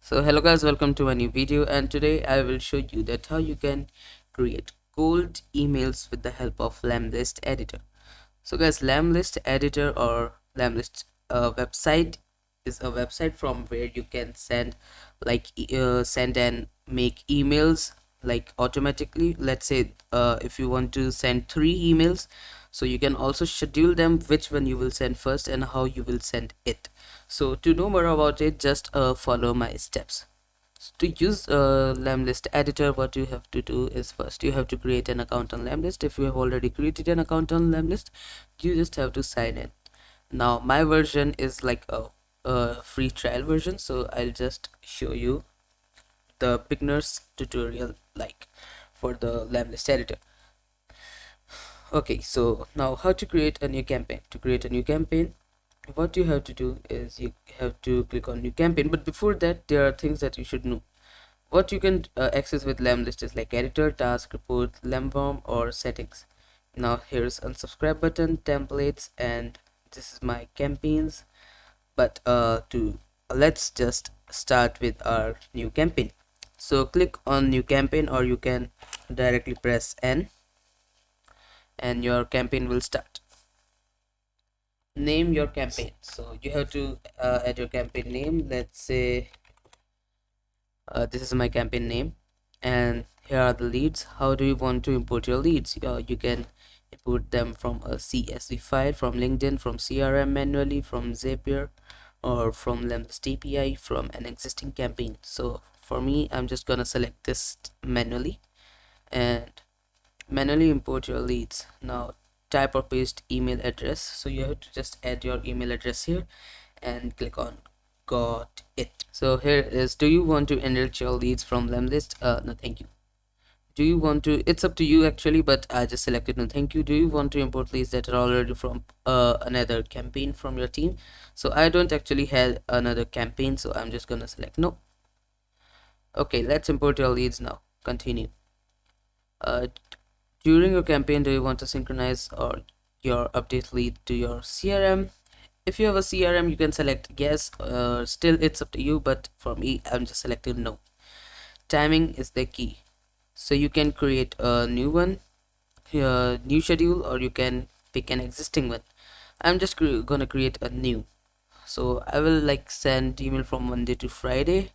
So hello guys, welcome to a new video, and today I will show you that how you can create cold emails with the help of Lemlist editor. So guys, Lemlist editor or Lemlist website is a website from where you can send send and make emails like automatically. Let's say if you want to send 3 emails, so you can also schedule them which one you will send first and how you will send it. So to know more about it, just follow my steps. To use Lemlist editor, what you have to do is first you have to create an account on Lemlist. If you have already created an account on Lemlist, you just have to sign in. Now my version is like a free trial version, so I'll just show you the beginner's tutorial like for the Lemlist editor. Okay, so now how to create a new campaign. To create a new campaign, what you have to do is you have to click on new campaign, but before that there are things that you should know. What you can access with Lemlist is like editor, task, report, Lemform, or settings. Now here's unsubscribe button, templates, and this is my campaigns. But to let's just start with our new campaign. So click on new campaign, or you can directly press N and your campaign will start. Name your campaign. So you have to add your campaign name. Let's say this is my campaign name, and here are the leads. How do you want to import your leads? You can import them from a CSV file, from LinkedIn, from CRM manually, from Zapier, or from Lemlist API, from an existing campaign. So for me, I'm just gonna select this manually and manually import your leads. Now type or paste email address. So you have to just add your email address here and click on got it. So here is, do you want to enrich your leads from Lemlist? No thank you. Do you want to, it's up to you actually, but I just selected no thank you. Do you want to import leads that are already from another campaign from your team? So I don't actually have another campaign, so I'm just gonna select no. Okay, let's import your leads now. Continue. During your campaign, do you want to synchronize or your update lead to your CRM? If you have a CRM, you can select yes. Still it's up to you, but for me, I'm just selecting no. Timing is the key. So you can create a new one, new schedule, or you can pick an existing one. I'm just gonna create a new. So I will like send email from Monday to Friday,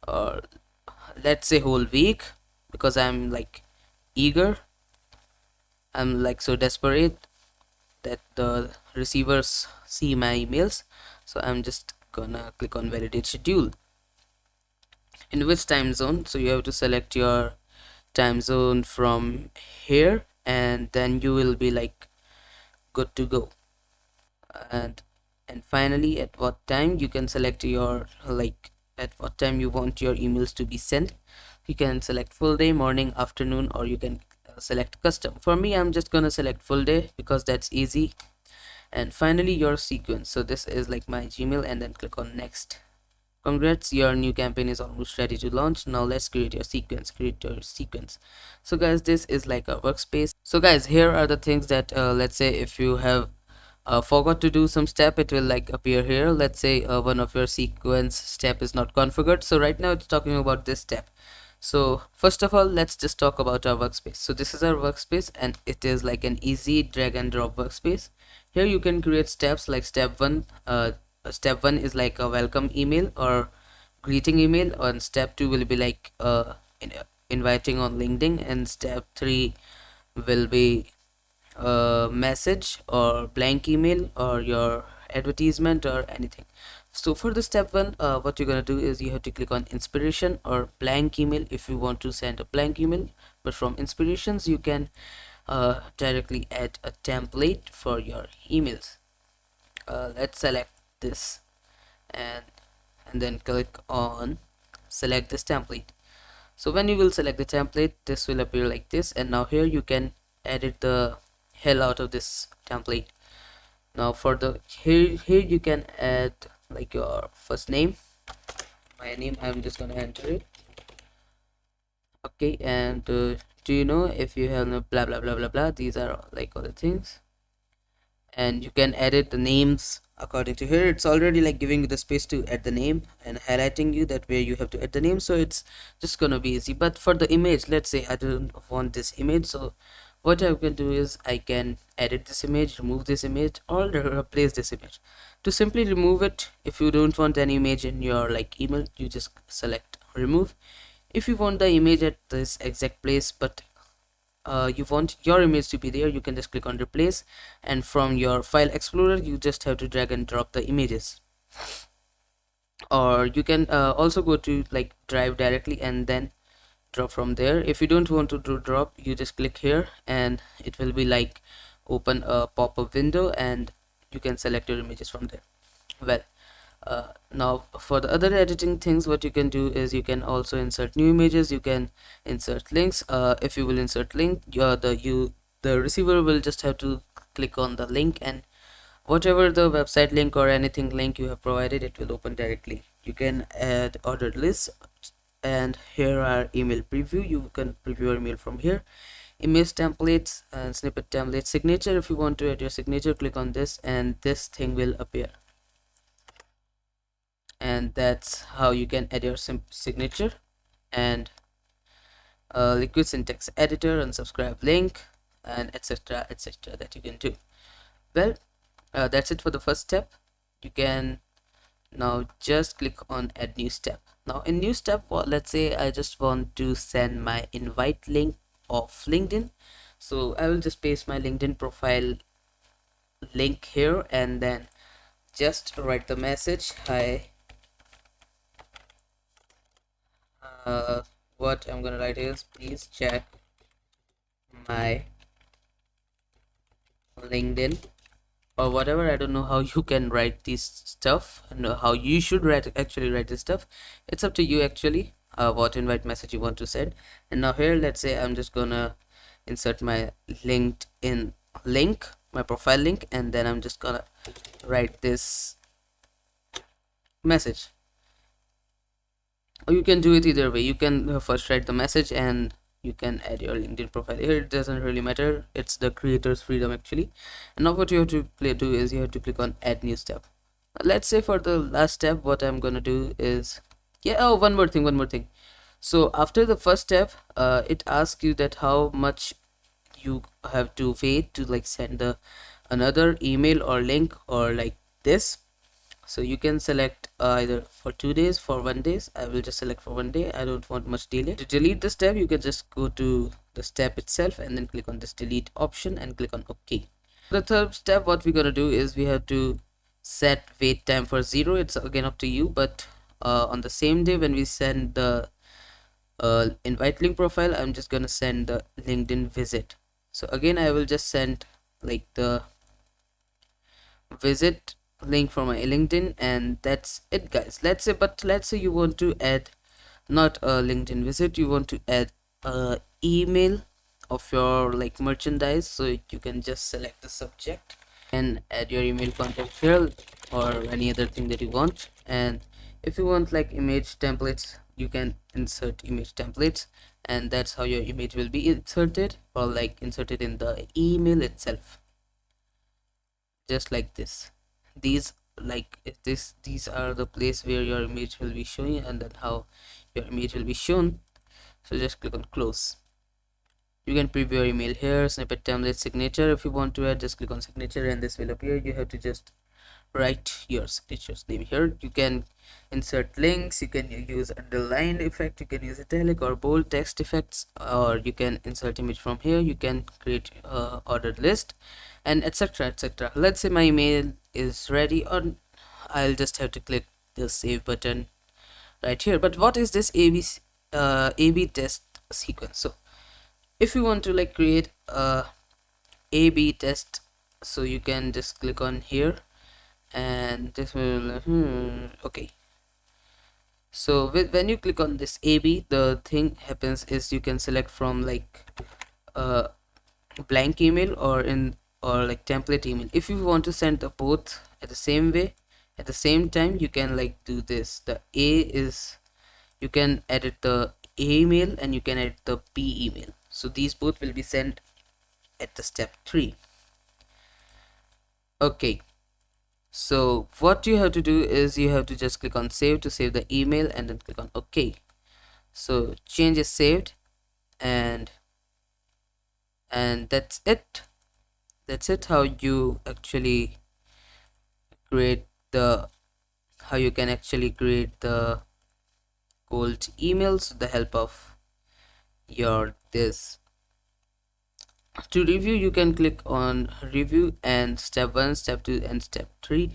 or let's say whole week, because I'm like eager. I'm like so desperate that the receivers see my emails. So I'm just gonna click on validate schedule. In which time zone? So you have to select your time zone from here, and then you will be like good to go. And finally, at what time you can select your like at what time you want your emails to be sent. You can select full day, morning, afternoon, or you can select custom. For me, I'm just gonna select full day because that's easy. And finally, your sequence. So this is like my Gmail, and then click on next. Congrats, your new campaign is almost ready to launch. Now let's create your sequence. So guys, this is like a workspace. So guys, here are the things that let's say if you have forgot to do some step, it will like appear here. Let's say one of your sequence step is not configured. So right now it's talking about this step. So first of all, let's just talk about our workspace. So this is our workspace, and it is like an easy drag and drop workspace. Here you can create steps like step 1 is like a welcome email or greeting email, and step 2 will be like inviting on LinkedIn, and step 3 will be a message or blank email or your advertisement or anything. So for the step 1, what you're gonna do is you have to click on inspiration or blank email if you want to send a blank email, but from inspirations you can directly add a template for your emails. Let's select this and then click on select this template. So when you will select the template, this will appear like this, and now here you can edit the hell out of this template. Now for the here you can add like your first name, my name. I'm just gonna enter it. Okay, and do you know if you have no blah blah blah blah blah, these are like other things, and you can edit the names according to here, it's already like giving you the space to add the name and highlighting you that where you have to add the name, so it's just gonna be easy. But for the image, let's say I don't want this image, so what I can do is I can edit this image, remove this image, or replace this image. To simply remove it, if you don't want any image in your like email, you just select remove. If you want the image at this exact place, but you want your image to be there, you can just click on replace, and from your file explorer you just have to drag and drop the images. Or you can also go to like drive directly and then drop from there. If you don't want to do drop, you just click here and it will be like open a pop-up window and you can select your images from there. Well, now for the other editing things, what you can do is you can also insert new images, you can insert links. If you will insert link, the receiver will just have to click on the link, and whatever the website link or anything link you have provided, it will open directly. You can add ordered lists, and here are email preview. You can preview your email from here. Image templates and snippet template. Signature, if you want to add your signature, click on this and this thing will appear. And that's how you can add your signature. And liquid syntax editor, unsubscribe link, and etc etc that you can do. Well, that's it for the first step. You can now just click on add new step. Now in new step, well, let's say I just want to send my invite link of LinkedIn, so I will just paste my LinkedIn profile link here and then just write the message, hi. What I'm gonna write is, please check my LinkedIn, or whatever. I don't know how you can write this stuff and how you should actually write this stuff. It's up to you actually, what invite message you want to send. And now here, let's say I'm just gonna insert my LinkedIn link, my profile link, and then I'm just gonna write this message. Or you can do it either way. You can first write the message and you can add your LinkedIn profile. Here it doesn't really matter, it's the creator's freedom actually. And now what you have to do is you have to click on add new step. Let's say for the last step, what I'm gonna do is, one more thing. So after the first step, it asks you that how much you have to wait to like send the another email or link or like this. So you can select either for 2 days, for 1 day. I will just select for 1 day. I don't want much delay. To delete the step, you can just go to the step itself and then click on this delete option and click on OK. The third step, what we're gonna do is we have to set wait time for 0. It's again up to you, but on the same day when we send the invite link profile, I'm just gonna send the LinkedIn visit. So again, I will just send like the visit link for my LinkedIn, and that's it guys. Let's say you want to add not a LinkedIn visit, you want to add a email of your like merchandise, so you can just select the subject and add your email contact here or any other thing that you want. And if you want like image templates, you can insert image templates, and that's how your image will be inserted, or like inserted in the email itself, just like this. These these are the place where your image will be showing, and then how your image will be shown. So just click on close. You can preview your email here, snippet template, signature. If you want to add, just click on signature and this will appear. You have to just write your signature's name here. You can insert links, you can use underline effect, you can use italic or bold text effects, or you can insert image from here. You can create ordered list, and etc etc. Let's say my email is ready, or I'll just have to click the save button right here. But what is this AB test sequence? So if you want to like create a AB test, so you can just click on here and this will okay. So when you click on this AB, the thing happens is you can select from like a blank email or like template email. If you want to send the both at the same way at the same time, you can like do this. The A is, you can edit the A email and you can edit the B email, so these both will be sent at the step 3. Okay, So what you have to do is you have to just click on save to save the email and then click on OK. So change is saved, and that's it. That's it, how you actually create the how you can actually create the cold emails with the help of your this. To review, you can click on review, and step 1, step 2 and step 3,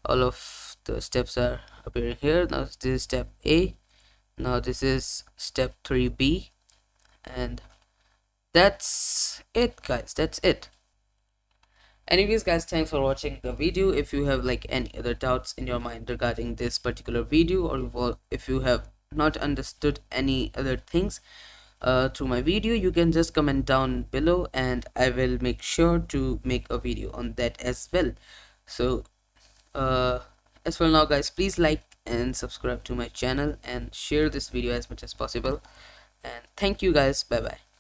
all of the steps are appearing here. Now this is step A, now this is step 3B, and that's it guys, that's it. Anyways guys, thanks for watching the video. If you have like any other doubts in your mind regarding this particular video, or if you have not understood any other things through my video, you can just comment down below and I will make sure to make a video on that as well. So as for now guys, please like and subscribe to my channel and share this video as much as possible, and thank you guys, bye bye.